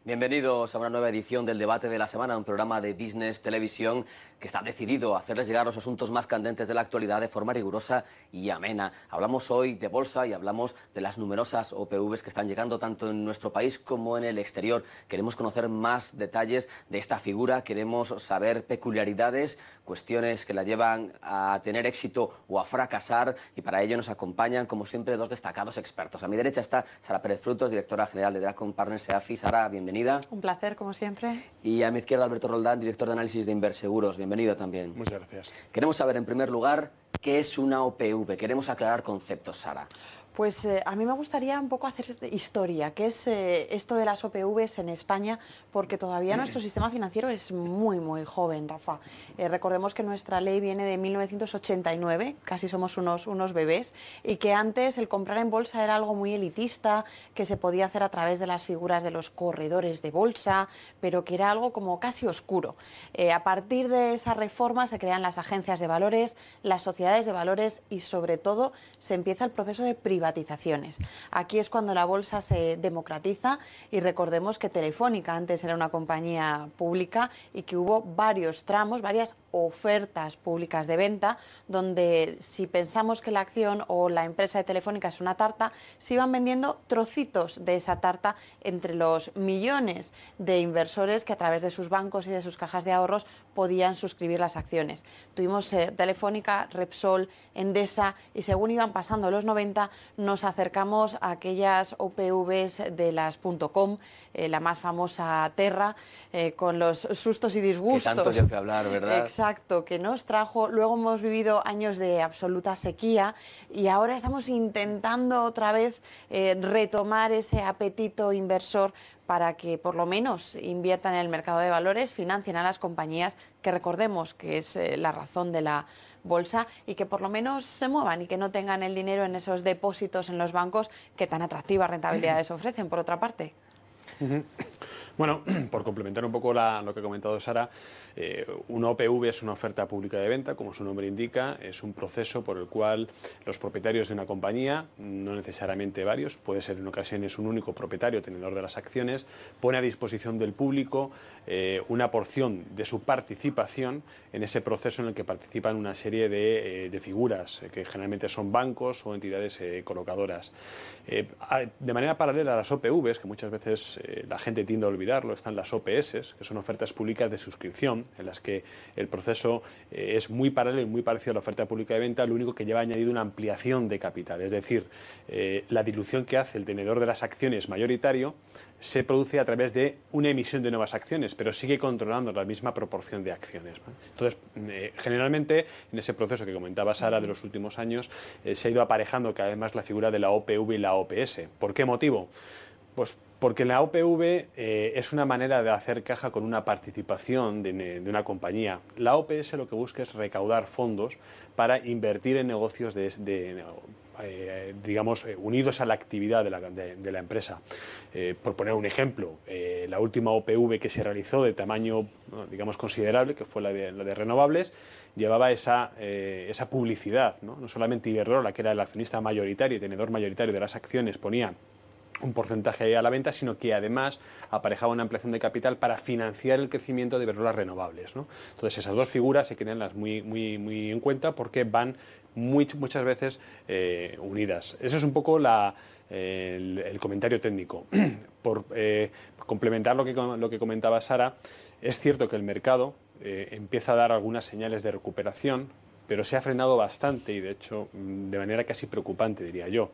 Bienvenidos a una nueva edición del Debate de la Semana, un programa de Business Televisión que está decidido a hacerles llegar los asuntos más candentes de la actualidad de forma rigurosa y amena. Hablamos hoy de bolsa y hablamos de las numerosas OPVs que están llegando tanto en nuestro país como en el exterior. Queremos conocer más detalles de esta figura, queremos saber peculiaridades, cuestiones que la llevan a tener éxito o a fracasar, y para ello nos acompañan, como siempre, dos destacados expertos. A mi derecha está Sara Pérez Frutos, directora general de Dragon Partners EAFI. Sara, bienvenida. Un placer, como siempre. Y a mi izquierda, Alberto Roldán, director de análisis de Inverseguros. Bienvenido también. Muchas gracias. Queremos saber, en primer lugar, ¿qué es una OPV? Queremos aclarar conceptos, Sara. Pues a mí me gustaría un poco hacer historia, que es esto de las OPVs en España, porque todavía nuestro sistema financiero es muy joven, Rafa. Recordemos que nuestra ley viene de 1989, casi somos unos bebés, y que antes el comprar en bolsa era algo muy elitista, que se podía hacer a través de las figuras de los corredores de bolsa, pero que era algo como casi oscuro. A partir de esa reforma se crean las agencias de valores, las sociedades de valores y, sobre todo, se empieza el proceso de privatizaciones. Aquí es cuando la bolsa se democratiza, y recordemos que Telefónica antes era una compañía pública y que hubo varios tramos, varias ofertas públicas de venta, donde si pensamos que la acción o la empresa de Telefónica es una tarta, se iban vendiendo trocitos de esa tarta entre los millones de inversores que a través de sus bancos y de sus cajas de ahorros podían suscribir las acciones. Tuvimos Telefónica, Repsol, Endesa, y según iban pasando los 90, nos acercamos a aquellas OPVs de las .com, la más famosa Terra, con los sustos y disgustos. Que tanto dio que hablar, ¿verdad? Exacto, que nos trajo. Luego hemos vivido años de absoluta sequía y ahora estamos intentando otra vez retomar ese apetito inversor para que por lo menos inviertan en el mercado de valores, financien a las compañías, que recordemos que es la razón de la bolsa, y que por lo menos se muevan y que no tengan el dinero en esos depósitos en los bancos que tan atractivas rentabilidades ofrecen, por otra parte. Bueno, por complementar un poco lo que ha comentado Sara, una OPV es una oferta pública de venta, como su nombre indica. Es un proceso por el cual los propietarios de una compañía, no necesariamente varios, puede ser en ocasiones un único propietario tenedor de las acciones, pone a disposición del público una porción de su participación en ese proceso en el que participan una serie de figuras, que generalmente son bancos o entidades colocadoras. De manera paralela a las OPVs, que muchas veces la gente tiende a olvidarlo, están las OPS, que son ofertas públicas de suscripción, en las que el proceso es muy paralelo y muy parecido a la oferta pública de venta, lo único que lleva añadido una ampliación de capital, es decir, la dilución que hace el tenedor de las acciones mayoritario se produce a través de una emisión de nuevas acciones, pero sigue controlando la misma proporción de acciones, ¿no? Entonces, generalmente, en ese proceso que comentaba Sara de los últimos años, se ha ido aparejando cada vez más la figura de la OPV y la OPS. ¿Por qué motivo? Pues porque la OPV es una manera de hacer caja con una participación de una compañía. La OPS lo que busca es recaudar fondos para invertir en negocios digamos, unidos a la actividad de la empresa. Por poner un ejemplo, la última OPV que se realizó de tamaño, digamos, considerable, que fue la de renovables, llevaba esa publicidad, ¿no? No solamente Iberdrola, que era el accionista mayoritario y tenedor mayoritario de las acciones, ponía un porcentaje a la venta, sino que además aparejaba una ampliación de capital para financiar el crecimiento de Iberdrola Renovables, ¿no? Entonces, esas dos figuras hay que tenerlas muy en cuenta, porque van muchas veces unidas. Eso es un poco el comentario técnico. Por complementar lo que comentaba Sara, es cierto que el mercado empieza a dar algunas señales de recuperación, pero se ha frenado bastante y, de hecho, de manera casi preocupante, diría yo.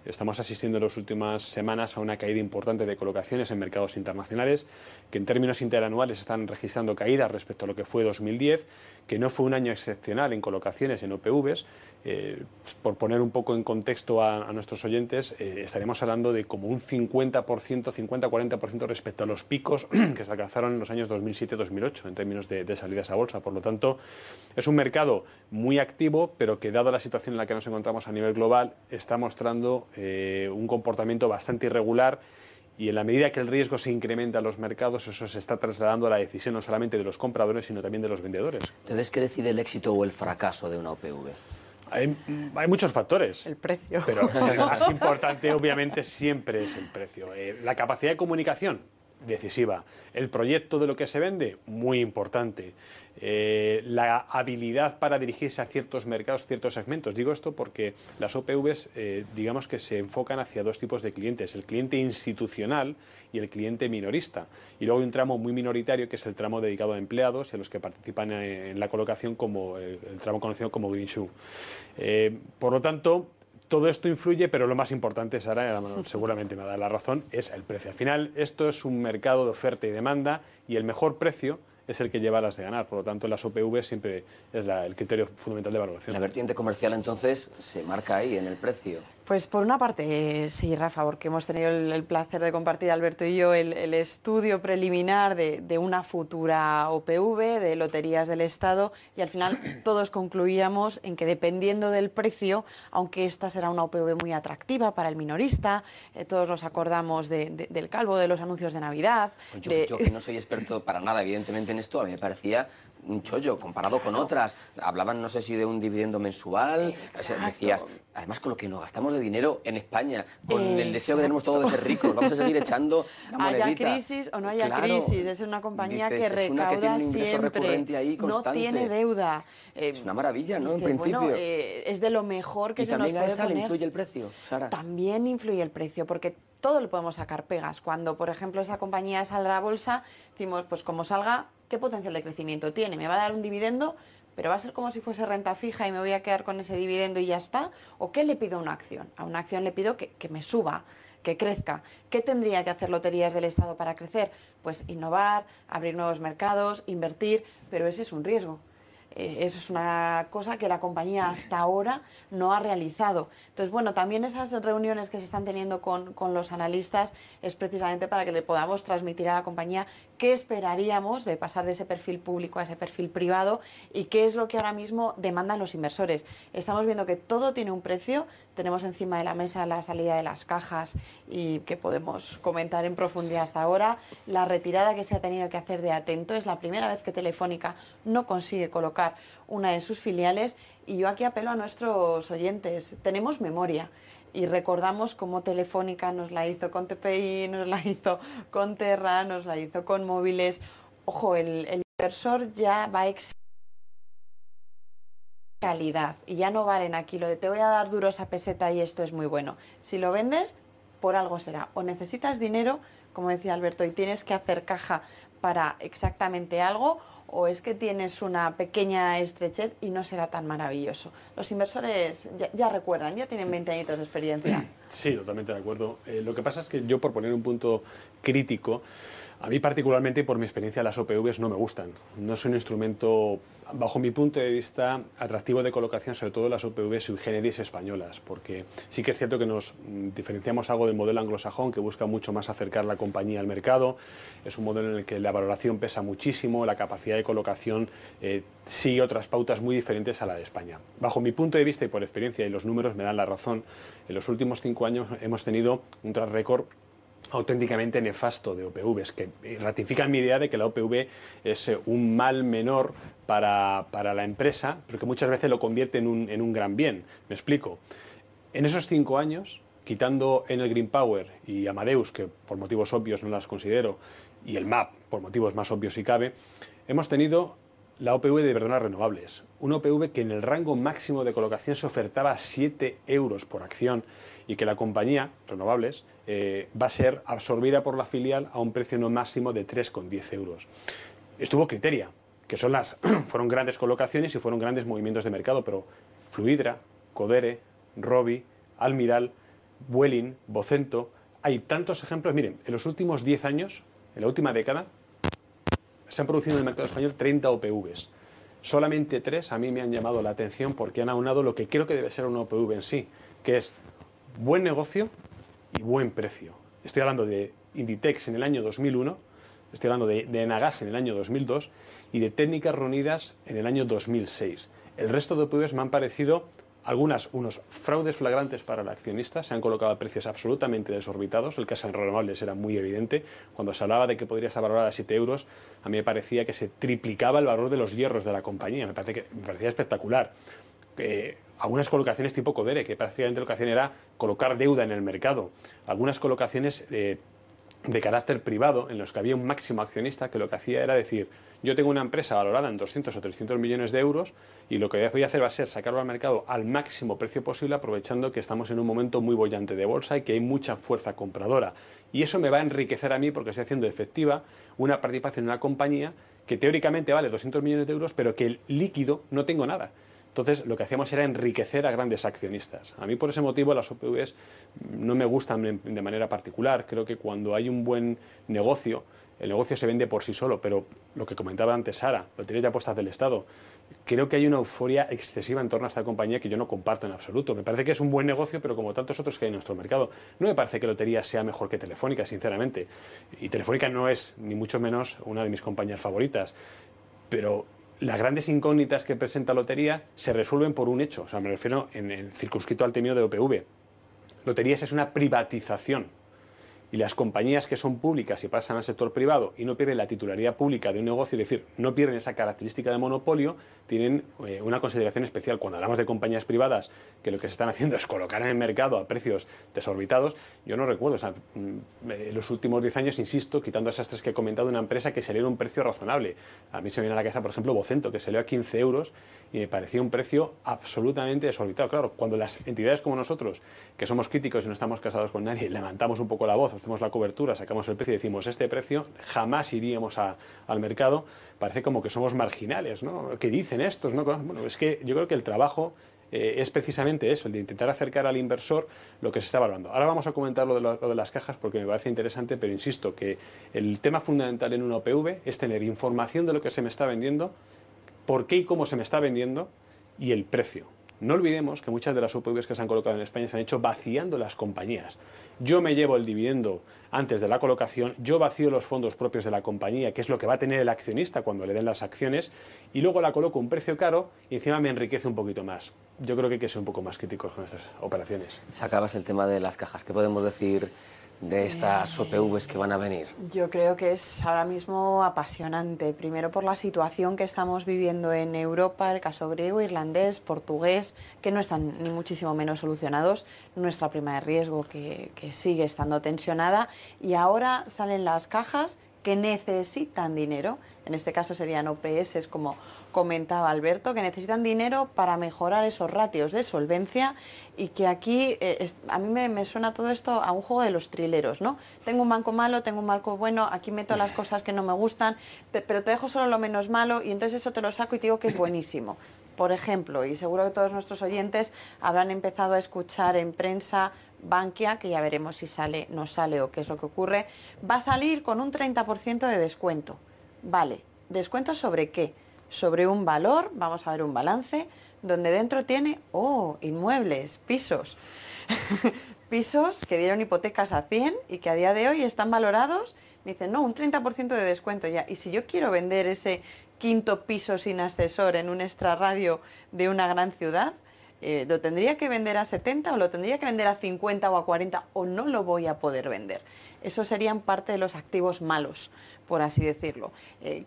Estamos asistiendo en las últimas semanas a una caída importante de colocaciones en mercados internacionales, que en términos interanuales están registrando caídas respecto a lo que fue 2010, que no fue un año excepcional en colocaciones en OPVs. Por poner un poco en contexto a nuestros oyentes, estaremos hablando de como un 50-40% respecto a los picos que se alcanzaron en los años 2007-2008 en términos de salidas a bolsa. Por lo tanto, es un mercado muy activo, pero que, dado la situación en la que nos encontramos a nivel global, está mostrando un comportamiento bastante irregular, y en la medida que el riesgo se incrementa en los mercados, eso se está trasladando a la decisión no solamente de los compradores, sino también de los vendedores. Entonces, ¿qué decide el éxito o el fracaso de una OPV? Hay muchos factores. El precio. Pero el más importante, obviamente, siempre es el precio. La capacidad de comunicación decisiva. El proyecto de lo que se vende, muy importante. La habilidad para dirigirse a ciertos mercados, ciertos segmentos. Digo esto porque las OPVs, digamos que se enfocan hacia dos tipos de clientes, el cliente institucional y el cliente minorista. Y luego hay un tramo muy minoritario que es el tramo dedicado a empleados y a los que participan en la colocación como el tramo conocido como Green Shoe. Por lo tanto, todo esto influye, pero lo más importante, Sara, seguramente me va a dar la razón, es el precio. Al final, esto es un mercado de oferta y demanda y el mejor precio es el que lleva a las de ganar. Por lo tanto, las OPV siempre es el criterio fundamental de valoración. La vertiente comercial, entonces, se marca ahí, en el precio. Pues por una parte, sí, Rafa, porque hemos tenido el placer de compartir, Alberto y yo, el estudio preliminar de una futura OPV, de Loterías del Estado, y al final todos concluíamos en que dependiendo del precio, aunque esta será una OPV muy atractiva para el minorista, todos nos acordamos del Calvo, de los anuncios de Navidad. Pues yo que no soy experto para nada, evidentemente, en esto, a mí me parecía un chollo comparado con otras. Hablaban, no sé si de un dividendo mensual. O sea, decías, además con lo que nos gastamos de dinero en España, con el deseo que tenemos todos de ser ricos, vamos a seguir echando la monedita. Haya crisis o no haya crisis, es una compañía que recauda es una que tiene un ingreso siempre, recurrente ahí constante. No tiene deuda. Es una maravilla, ¿no? En Dice, principio. bueno, es de lo mejor que se nos puede poner. ¿Y también a esa le influye el precio, Sara? También influye el precio, porque todo le podemos sacar pegas. Cuando, por ejemplo, esa compañía saldrá a bolsa, decimos, pues como salga, ¿qué potencial de crecimiento tiene? ¿Me va a dar un dividendo, pero va a ser como si fuese renta fija y me voy a quedar con ese dividendo y ya está? ¿O qué le pido a una acción? A una acción le pido que me suba, que crezca. ¿Qué tendría que hacer Loterías del Estado para crecer? Pues innovar, abrir nuevos mercados, invertir, pero ese es un riesgo. Eso es una cosa que la compañía hasta ahora no ha realizado. Entonces, bueno, también esas reuniones que se están teniendo con los analistas es precisamente para que le podamos transmitir a la compañía qué esperaríamos de pasar de ese perfil público a ese perfil privado y qué es lo que ahora mismo demandan los inversores. Estamos viendo que todo tiene un precio. Tenemos encima de la mesa la salida de las cajas y que podemos comentar en profundidad ahora. La retirada que se ha tenido que hacer de Atento es la primera vez que Telefónica no consigue colocar una de sus filiales y yo aquí apelo a nuestros oyentes. Tenemos memoria y recordamos cómo Telefónica nos la hizo con TPI, nos la hizo con Terra, nos la hizo con Móviles. Ojo, el inversor ya va a exigir calidad y ya no valen aquí lo de te voy a dar duros a peseta y esto es muy bueno. Si lo vendes, por algo será. O necesitas dinero, como decía Alberto, y tienes que hacer caja para exactamente algo, o es que tienes una pequeña estrechez y no será tan maravilloso. Los inversores ya recuerdan, ya tienen 20 añitos de experiencia. Sí, totalmente de acuerdo. Lo que pasa es que yo, por poner un punto crítico, a mí particularmente y por mi experiencia las OPVs no me gustan. No es un instrumento, bajo mi punto de vista, atractivo de colocación, sobre todo las OPVs sui generis españolas, porque sí que es cierto que nos diferenciamos algo del modelo anglosajón, que busca mucho más acercar la compañía al mercado. Es un modelo en el que la valoración pesa muchísimo, la capacidad de colocación sigue otras pautas muy diferentes a la de España. Bajo mi punto de vista y por experiencia, y los números me dan la razón, en los últimos 5 años hemos tenido un track record auténticamente nefasto de OPVs, que ratifican mi idea de que la OPV es un mal menor para la empresa, pero que muchas veces lo convierte en un gran bien. Me explico. En esos 5 años, quitando Enel Green Power y Amadeus, que por motivos obvios no las considero, y el MAP, por motivos más obvios si cabe, hemos tenido la OPV de Iberdrola Renovables, una OPV que en el rango máximo de colocación se ofertaba a 7 euros por acción y que la compañía, Renovables, va a ser absorbida por la filial a un precio no máximo de 3,10 euros. Estuvo Criteria, que fueron grandes colocaciones y fueron grandes movimientos de mercado, pero Fluidra, Codere, Robi, Almiral, Vueling, Vocento, hay tantos ejemplos. Miren, en los últimos 10 años, en la última década, se han producido en el mercado español 30 OPVs. Solamente 3 a mí me han llamado la atención porque han aunado lo que creo que debe ser una OPV en sí, que es buen negocio y buen precio. Estoy hablando de Inditex en el año 2001, estoy hablando de Enagas en el año 2002 y de Técnicas Reunidas en el año 2006. El resto de OPVs me han parecido unos fraudes flagrantes para el accionista, se han colocado a precios absolutamente desorbitados. El caso de Renovables era muy evidente. Cuando se hablaba de que podría estar valorada a 7 euros, a mí me parecía que se triplicaba el valor de los hierros de la compañía. Me parecía espectacular. Algunas colocaciones tipo Codere, que prácticamente lo que hacían era colocar deuda en el mercado. Algunas colocaciones de carácter privado, en los que había un máximo accionista que lo que hacía era decir, yo tengo una empresa valorada en 200 o 300 millones de euros y lo que voy a hacer va a ser sacarlo al mercado al máximo precio posible, aprovechando que estamos en un momento muy bollante de bolsa y que hay mucha fuerza compradora. Y eso me va a enriquecer a mí porque estoy haciendo efectiva una participación en una compañía que teóricamente vale 200 millones de euros, pero que el líquido no tengo nada. Entonces, lo que hacíamos era enriquecer a grandes accionistas. A mí, por ese motivo, las OPVs no me gustan de manera particular. Creo que cuando hay un buen negocio, el negocio se vende por sí solo, pero lo que comentaba antes Sara, loterías de apuestas del Estado, creo que hay una euforia excesiva en torno a esta compañía que yo no comparto en absoluto. Me parece que es un buen negocio, pero como tantos otros que hay en nuestro mercado. No me parece que Loterías sea mejor que Telefónica, sinceramente. Y Telefónica no es, ni mucho menos, una de mis compañías favoritas. Pero las grandes incógnitas que presenta Lotería se resuelven por un hecho. O sea, me refiero en el circunscrito al término de OPV. Loterías es una privatización. Y las compañías que son públicas y pasan al sector privado y no pierden la titularidad pública de un negocio, es decir, no pierden esa característica de monopolio, tienen una consideración especial. Cuando hablamos de compañías privadas que lo que se están haciendo es colocar en el mercado a precios desorbitados, yo no recuerdo, o sea, en los últimos 10 años, insisto, quitando esas tres que he comentado, una empresa que saliera a un precio razonable. A mí se me viene a la cabeza, por ejemplo, Vocento, que salió a 15 euros y me parecía un precio absolutamente desorbitado. Claro, cuando las entidades como nosotros, que somos críticos y no estamos casados con nadie, levantamos un poco la voz, hacemos la cobertura, sacamos el precio y decimos este precio, jamás iríamos al mercado, parece como que somos marginales, ¿no? ¿Qué dicen estos? ¿No? Bueno, es que yo creo que el trabajo es precisamente eso, el de intentar acercar al inversor lo que se está valorando. Ahora vamos a comentar lo de las cajas porque me parece interesante, pero insisto que el tema fundamental en una OPV es tener información de lo que se me está vendiendo, por qué y cómo se me está vendiendo y el precio. No olvidemos que muchas de las OPVs que se han colocado en España se han hecho vaciando las compañías. Yo me llevo el dividendo antes de la colocación, yo vacío los fondos propios de la compañía, que es lo que va a tener el accionista cuando le den las acciones, y luego la coloco a un precio caro y encima me enriquece un poquito más. Yo creo que hay que ser un poco más críticos con estas operaciones. Sacabas el tema de las cajas. ¿Qué podemos decir de estas OPVs que van a venir? Yo creo que es ahora mismo apasionante, primero por la situación que estamos viviendo en Europa, el caso griego, irlandés, portugués, que no están ni muchísimo menos solucionados, nuestra prima de riesgo que sigue estando tensionada, y ahora salen las cajas que necesitan dinero, en este caso serían OPS, como comentaba Alberto, que necesitan dinero para mejorar esos ratios de solvencia, y que aquí, a mí me suena todo esto a un juego de los trileros, ¿no? Tengo un banco malo, tengo un banco bueno, aquí meto las cosas que no me gustan, pero te dejo solo lo menos malo y entonces eso te lo saco y te digo que es buenísimo. Por ejemplo, y seguro que todos nuestros oyentes habrán empezado a escuchar en prensa, Bankia, que ya veremos si sale, no sale o qué es lo que ocurre, va a salir con un 30% de descuento. Vale, ¿descuento sobre qué? Sobre un valor, vamos a ver un balance, donde dentro tiene, inmuebles, pisos. Pisos que dieron hipotecas a 100 y que a día de hoy están valorados, dicen, no, un 30% de descuento ya. Y si yo quiero vender ese quinto piso sin ascensor en un extrarradio de una gran ciudad, ¿lo tendría que vender a 70 o lo tendría que vender a 50 o a 40 o no lo voy a poder vender? Esos serían parte de los activos malos, por así decirlo.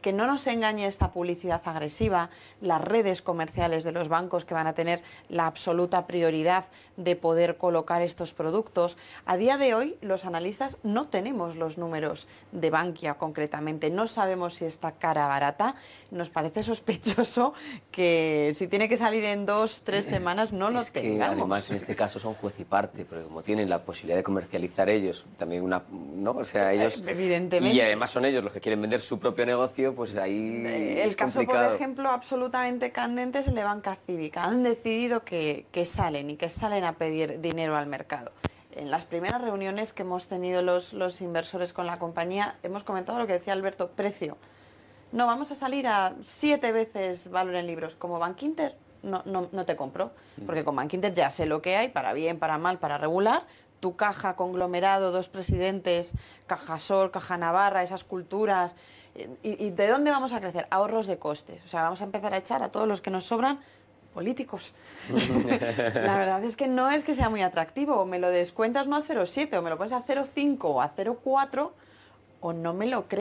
Que no nos engañe esta publicidad agresiva, las redes comerciales de los bancos que van a tener la absoluta prioridad de poder colocar estos productos. A día de hoy los analistas no tenemos los números de Bankia concretamente, no sabemos si está cara o barata. Nos parece sospechoso que si tiene que salir en 2-3 semanas no lo tengamos. Además en este caso son juez y parte, porque como tienen la posibilidad de comercializar ellos, también ¿no? O sea, ellos... Evidentemente. Y además son ellos los que quieren vender su propio negocio, pues ahí el caso, complicado. por ejemplo, absolutamente candente es el de Banca Cívica. Han decidido que salen a pedir dinero al mercado. En las primeras reuniones que hemos tenido los inversores con la compañía, hemos comentado lo que decía Alberto, precio. No, vamos a salir a 7 veces valor en libros. Como Bankinter, no te compro, porque con Bankinter ya sé lo que hay, para bien, para mal, para regular. Tu caja, conglomerado, 2 presidentes, Cajasol, Caja Navarra, esas culturas. ¿Y de dónde vamos a crecer? Ahorros de costes. O sea, vamos a empezar a echar a todos los que nos sobran políticos. La verdad es que no es que sea muy atractivo. O me lo descuentas no a 0,7, o me lo pones a 0,5 o a 0,4, o no me lo creo.